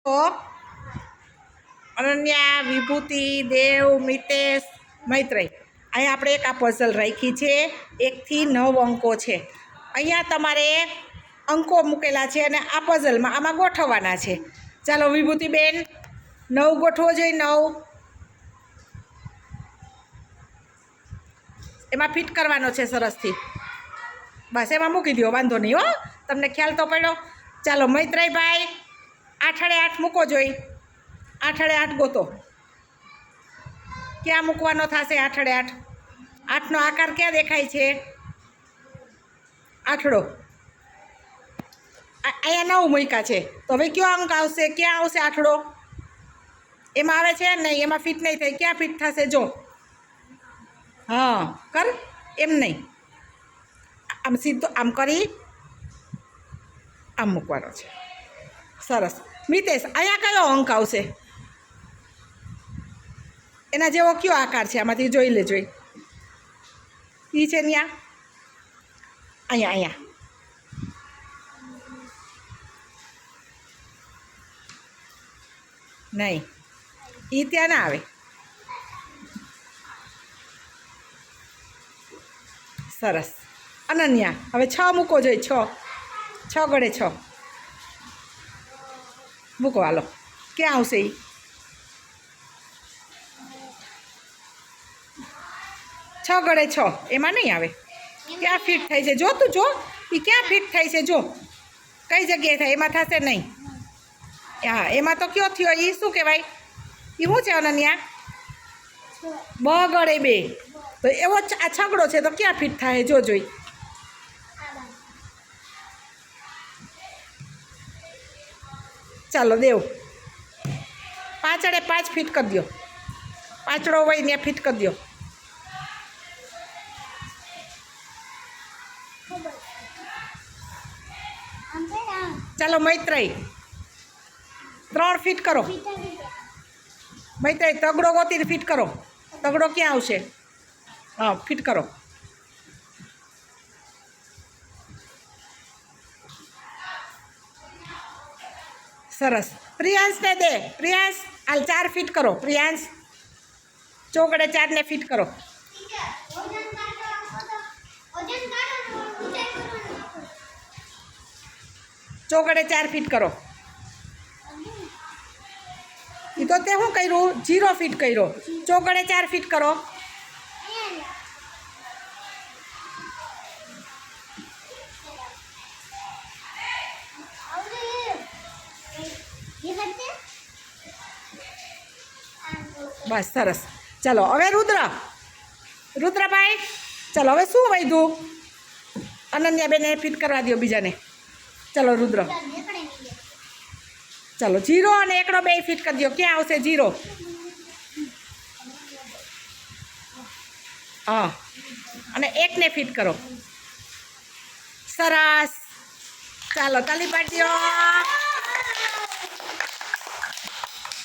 તો અનન્યા, વિભૂતિ, દેવ, મિતેશ, મૈત્રેય, અહીંયા આપણે એક આ પઝલ રાખી છે. 1 થી 9 અંકો છે. અહીંયા તમારે અંકો મૂકેલા છે અને આ પઝલમાં આમાં ગોઠવવાના છે. ચાલો વિભૂતિબેન, 9 ગોઠવો જોઈએ. 9 એમાં ફિટ કરવાનો છે સરસથી. બસ એમાં મૂકી દો, વાંધો નહીં હો, તમને ખ્યાલ તો પડ્યો. ચાલો મૈત્રેયભાઈ, 8 મૂકો જોઈ. 8 ગોતો. ક્યાં મૂકવાનો થશે? 8 8નો આકાર ક્યાં દેખાય છે? આઠડો અહીંયા 9 મૂક્યા છે. તો હવે કયો અંક આવશે? ક્યાં આવશે આઠડો? એમાં આવે છે નહીં, એમાં ફિટ નહીં થાય. ક્યાં ફિટ થશે? જો હા કર, એમ નહીં, આમ સીધો આમ કરી આમ મૂકવાનો છે. સરસ. મિતેશ, અહીંયા કયો અંક આવશે? એના જેવો કયો આકાર છે? આમાંથી જોઈ લે. જોઈ એ છે ને અહીંયા નહીં, એ ત્યાં ના આવે. સરસ. અનન્યા, હવે 6 મૂકો જોઈએ. 6 ગળે 6 મૂકો. હાલો, ક્યાં આવશે એ? છ ગળે 6 એમાં નહીં આવે. ક્યાં ફિટ થાય છે? જો તું જો, એ ક્યાં ફિટ થાય છે? જો કઈ જગ્યાએ થાય? એમાં થશે નહીં. હા, એમાં તો કયો થયો? એ શું કહેવાય? એ શું છે અનન્યા? બ ગળે 2. તો એવો આ છગડો છે તો ક્યાં ફિટ થાય? જો જોઈ. ચાલો દેવ, 5 ફિટ કરી દો. પાંચડો હોય ત્યાં ફિટ કરી દો. ચાલો મૈત્રેય, 3 ફિટ કરો. મૈત્રેય, તગડો ગોતીને ફિટ કરો. તગડો ક્યાં આવશે? હા, ફિટ કરો. સરસ. પ્રિયાંશને દે. પ્રિયાંશ, હાલ 4 ફિટ કરો. પ્રિયાંશ, ચોકડે 4 ને ફિટ કરો. ચોકડે 4 ફિટ કરો. એ તો તે શું કર્યું? 0 ફિટ કર્યો. ચોકડે 4 ફિટ કરો. બસ સરસ. ચાલો હવે રુદ્રભાઈ, ચાલો હવે શું વધ્યું? અનન્યાબેને ફિટ કરવા દો બીજાને. ચાલો રુદ્ર, ચાલો 0 અને 1 2 ફિટ કરી દો. ક્યાં આવશે 0? હા, અને 1 ને ફિટ કરો. સરસ. ચાલો તાલી પાડી દો.